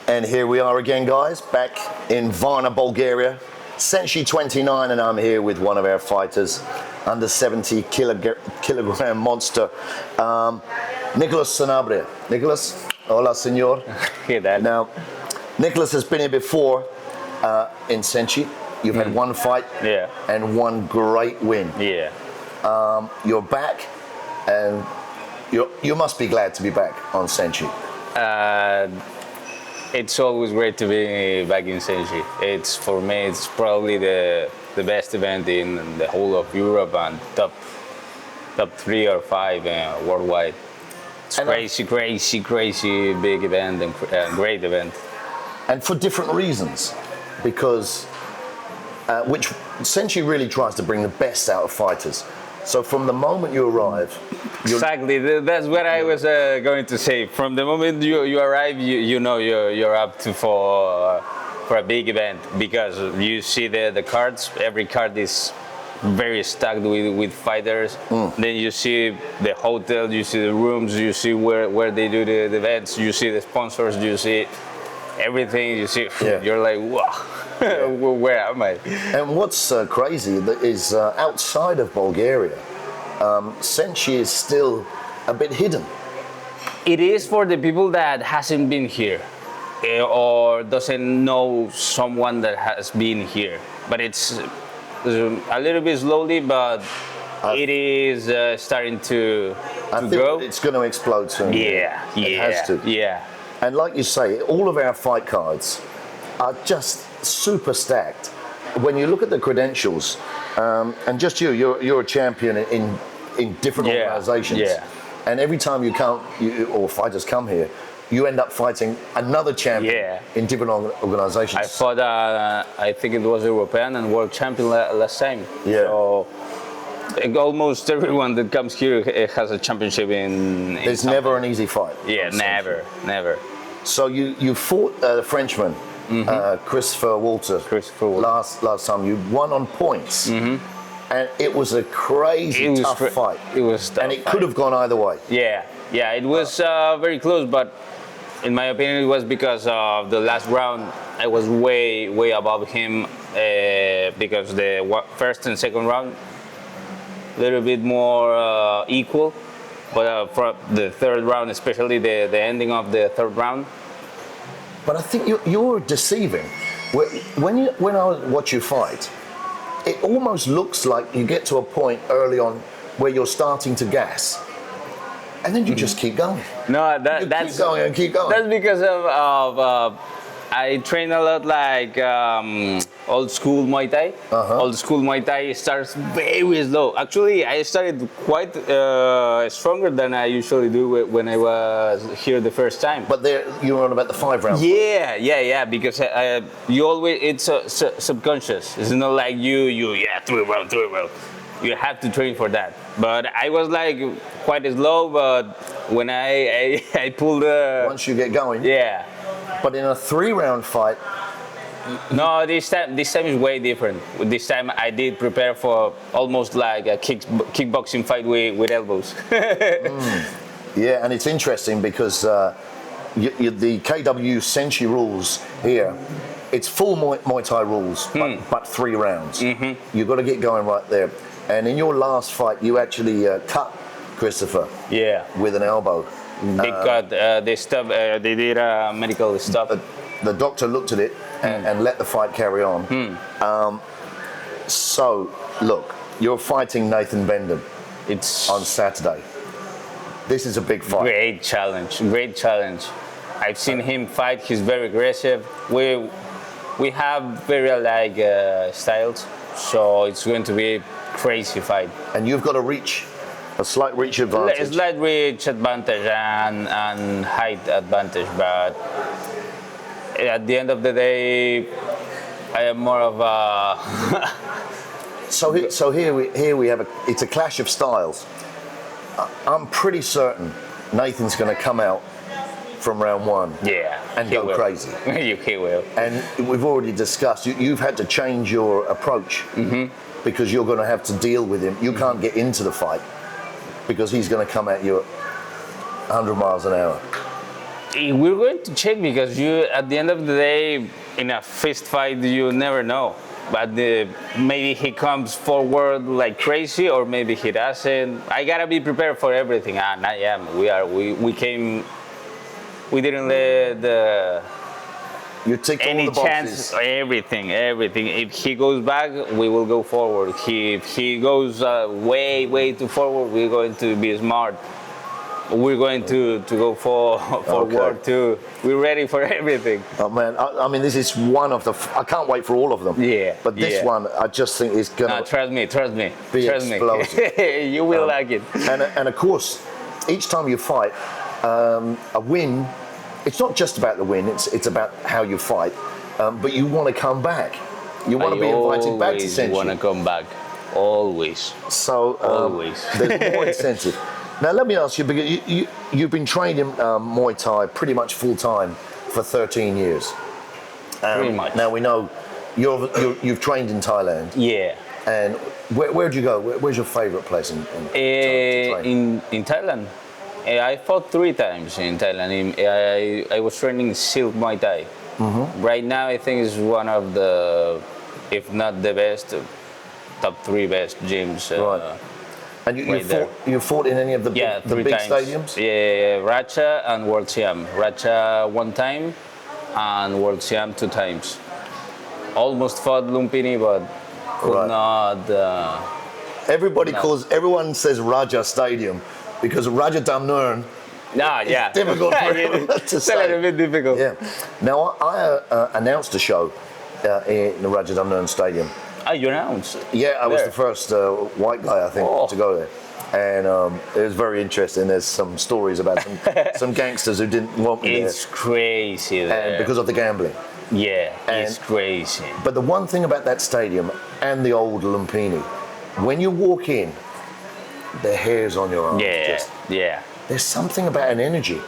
And here we are again, guys, back in Varna, Bulgaria. SENSHI 29, and I'm here with one of our fighters, under 70 kilogram monster, Nicolas Sanabria. Nicolas, hola, senor. Hey, Dad. Now, Nicolas has been here before in SENSHI. You've had one fight and one great win. Yeah. You're back, and you must be glad to be back on SENSHI. It's always great to be back in SENSHI. It's, for me, it's probably the best event in the whole of Europe and top 3 or 5 worldwide. It's crazy big event and great event. And for different reasons, because which SENSHI really tries to bring the best out of fighters. So from the moment you arrive, exactly, that's what I was going to say. From the moment you arrive, you know you're up to for a big event, because you see the cards. Every card is very stacked with fighters. Then you see the hotel, you see the rooms, you see where they do the events, you see the sponsors, you see everything. You see, you're like, wow. Where am I? And what's crazy is outside of Bulgaria, SENSHI is still a bit hidden. It is for the people that hasn't been here or doesn't know someone that has been here. But it's a little bit slowly, but it is starting to grow. It's going to explode soon. It has to. Yeah. And like you say, all of our fight cards are just super stacked. When you look at the credentials, and just you're a champion in different organizations. Yeah. And every time or fighters come here, you end up fighting another champion in different organizations. I fought, I think it was European and world champion last time. Yeah. So almost everyone that comes here has a championship in There's something. Never an easy fight. Yeah, never. So you fought a Frenchman, Christopher Walter. Last time you won on points, and it was a crazy tough fight. It was tough, and it could have gone either way. Yeah, it was very close, but in my opinion, it was because of the last round. I was way above him because the first and second round a little bit more equal, but for the third round, especially the ending of the third round. But I think you're deceiving. When I watch you fight, it almost looks like you get to a point early on where you're starting to gas, and then you just keep going. No, that's keep going and keep going. That's because of I train a lot like old school Muay Thai. Old school Muay Thai starts very slow. Actually, I started quite stronger than I usually do when I was here the first time. But you were on about the 5 rounds. Yeah. Because you always, it's subconscious. It's not like 3 rounds. You have to train for that. But I was like quite slow. But when I pulled once you get going. Yeah. But in a 3-round fight. No, this time is way different. This time I did prepare for almost like a kickboxing fight with elbows. Yeah, and it's interesting because the KW SENSHI rules here, it's full Muay Thai rules, but 3 rounds. You've got to get going right there. And in your last fight, you actually cut Christopher with an elbow. Big cut. They did a medical stop. The doctor looked at it and let the fight carry on. So, look, you're fighting Nathan Bendon. It's on Saturday. This is a big fight. Great challenge. I've seen him fight. He's very aggressive. We have very alike styles, so it's going to be a crazy fight. And you've got a slight reach advantage. A slight reach advantage and height advantage, but at the end of the day, I am more of a. So here we have it's a clash of styles. I'm pretty certain Nathan's going to come out from round 1. And go crazy. He will. And we've already discussed. You've had to change your approach because you're going to have to deal with him. You can't get into the fight because he's going to come at you at 100 miles an hour. We're going to check because you, at the end of the day, in a fist fight, you never know. But maybe he comes forward like crazy, or maybe he doesn't. I gotta be prepared for everything. And I am. We came. We didn't let You ticked all any the boxes. chance. Everything. If he goes back, we will go forward. If he goes way too forward, we're going to be smart. We're going to go for World 2. We're ready for everything. Oh man, I mean, this is one of the. I can't wait for all of them. Yeah. But this one, I just think is gonna. No, trust me. Be Trust explosive. me. You will like it. And of course, each time you fight, a win. It's not just about the win. It's about how you fight. But you want to come back. You want to be invited back to SENSHI. You want to come back. Always. So Always. There's more incentive. Now let me ask you, because you've been trained in Muay Thai pretty much full time for 13 years. Pretty much. Now we know you've trained in Thailand. Yeah. And where'd you go? Where's your favourite place in train? In Thailand. I fought 3 times in Thailand. I was training Silk Muay Thai. Mm-hmm. Right now, I think it's one of the, if not the best, top 3 best gyms. Right. And you fought in any of the big times. stadiums? Yeah, Racha and World Siam. Racha 1 time and World Siam 2 times. Almost fought Lumpini, but could not. Everyone says Raja Stadium because Raja Damnern. Yeah. It's difficult for everyone to say. It's a little bit difficult. Yeah. Now I announced a show in the Raja Damnern Stadium. You announced? Yeah, I was the first white guy, I think, to go there. And it was very interesting. There's some stories about some gangsters who didn't want me there. It's crazy there. And because of the gambling. Yeah, it's crazy. But the one thing about that stadium and the old Lumpini, when you walk in, the hairs on your arms. Yeah. There's something about an energy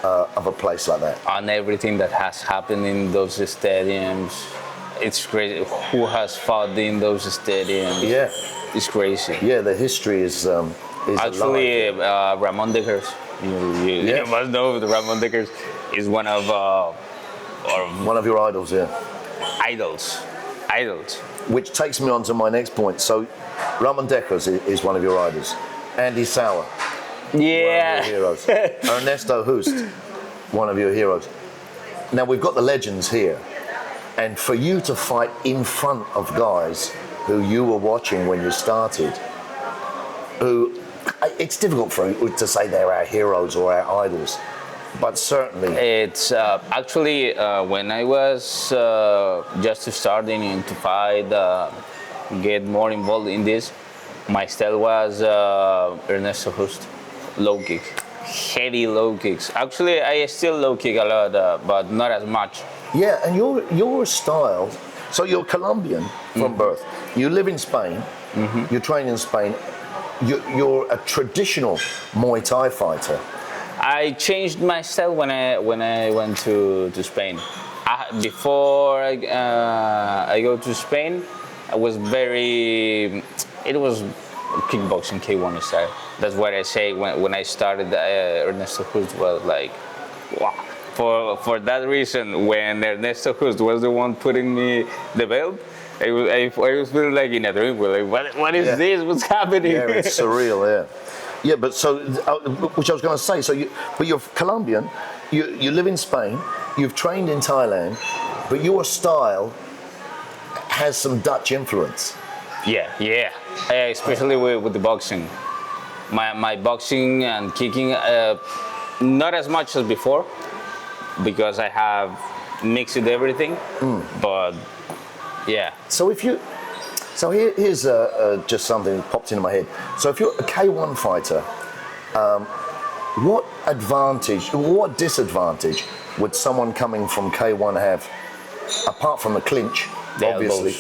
of a place like that. On everything that has happened in those stadiums. It's crazy. Who has fought in those stadiums? Yeah, it's crazy. Yeah, the history is actually Ramon Dickers. You must know the Ramon Dickers is one of your idols. Yeah, idols. Which takes me on to my next point. So, Ramon Deckers is one of your idols. Andy Sauer, one of your heroes. Ernesto Hust, one of your heroes. Now we've got the legends here. And for you to fight in front of guys who you were watching when you started, it's difficult for you to say they're our heroes or our idols, but certainly. It's actually when I was just starting to fight, get more involved in this, my style was Ernesto Hust, low kick, heavy low kicks. Actually, I still low kick a lot, but not as much. Yeah, and your style, so you're Colombian from birth. You live in Spain, you train in Spain, you're a traditional Muay Thai fighter. I changed my style when I went to Spain. Before I go to Spain, it was kickboxing K1 style. That's what I say when I started. Ernesto Hust was like, wow. For that reason, when Ernesto Hust was the one putting me the belt, I was feeling like in a dream. Like, what is this? What's happening? Yeah, it's surreal. Yeah. But so, which I was going to say. So, but you're Colombian. You live in Spain. You've trained in Thailand, but your style has some Dutch influence. Yeah. Especially with the boxing. My boxing and kicking, not as much as before. Because I have mixed everything, but yeah. So here's just something that popped into my head. So if you're a K1 fighter, what advantage, what disadvantage would someone coming from K1 have, apart from the clinch, obviously,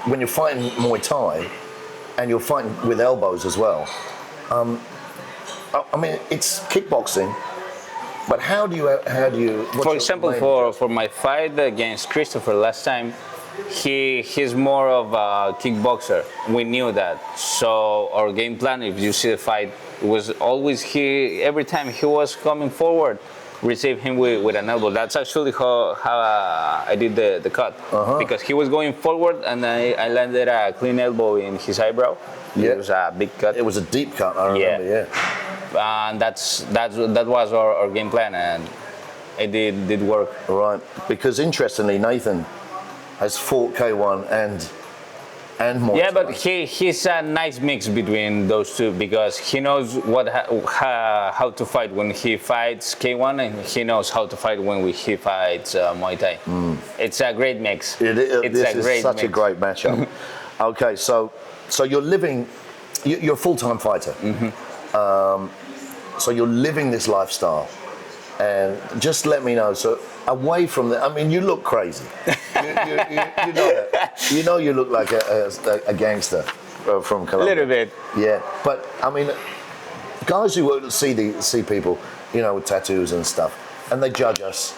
when you're fighting Muay Thai and you're fighting with elbows as well? I mean, it's kickboxing. But how do you? For example, for my fight against Christopher last time, he's more of a kickboxer. We knew that. So our game plan, if you see the fight, was always every time he was coming forward, received him with an elbow. That's actually how I did the cut. Because he was going forward and I landed a clean elbow in his eyebrow. It was a big cut. It was a deep cut, I remember, And that was our game plan, and it did work. Right, because interestingly, Nathan has fought K1 and Muay Thai. Yeah, but he's a nice mix between those two because he knows how to fight when he fights K1 and he knows how to fight when he fights Muay Thai. It's a great mix. This is such a great matchup. Okay, so you're a full-time fighter. So you're living this lifestyle. And just let me know, so away from I mean, you look crazy. You know that. You know you look like a gangster from Colombia. A little bit. Yeah, but I mean, guys who see people, you know, with tattoos and stuff, and they judge us.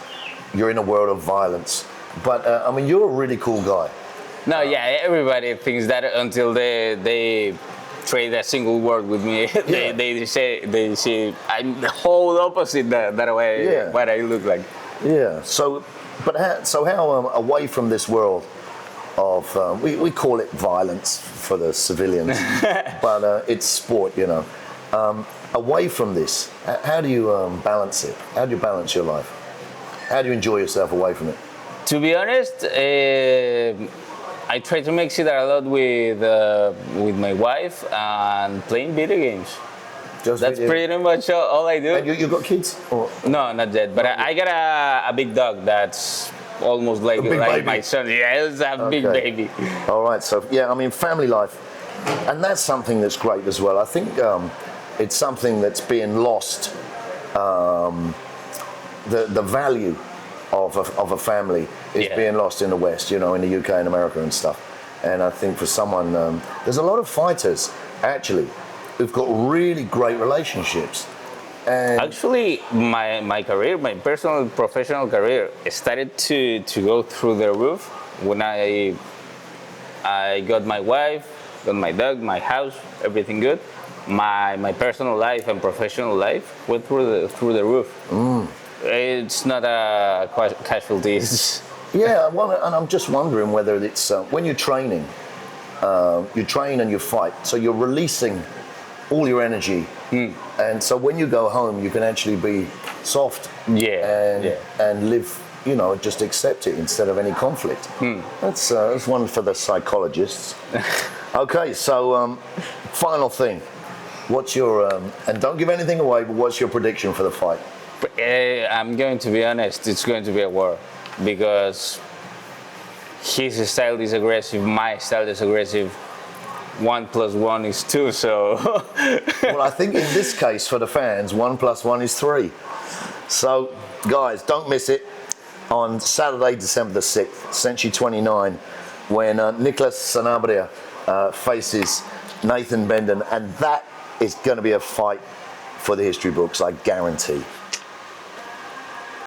You're in a world of violence. But, I mean, you're a really cool guy. No, yeah, everybody thinks that until they trade a single word with me. They say I'm the whole opposite that way what I look like. Yeah. So, but how away from this world of we call it violence for the civilians, but it's sport, you know. Away from this, how do you balance it? How do you balance your life? How do you enjoy yourself away from it? To be honest, I try to mix it a lot with my wife and playing video games. That's pretty much all I do. And you got kids? Or? No, not yet. But I got a big dog that's almost like my son. Yeah, it's a big baby. All right. So yeah, I mean, family life, and that's something that's great as well. I think it's something that's being lost. The value of a family is being lost in the West, you know, in the UK and America and stuff. And I think for someone, there's a lot of fighters actually who've got really great relationships. And actually, my career, my personal professional career, started to go through the roof when I got my wife, got my dog, my house, everything good. My personal life and professional life went through the roof. It's not a casualty. Yeah, well, and I'm just wondering whether it's when you're training, you train and you fight, so you're releasing all your energy, and so when you go home, you can actually be soft, and live, you know, just accept it instead of any conflict. That's one for the psychologists. Okay, so final thing, what's your and don't give anything away, but what's your prediction for the fight? I'm going to be honest, it's going to be a war because his style is aggressive, my style is aggressive. 1 + 1 is 2, so. Well, I think in this case for the fans, 1 + 1 is 3. So, guys, don't miss it on Saturday, December the 6th, SENSHI 29, when Nicolas Sanabria faces Nathan Bendon, and that is going to be a fight for the history books, I guarantee.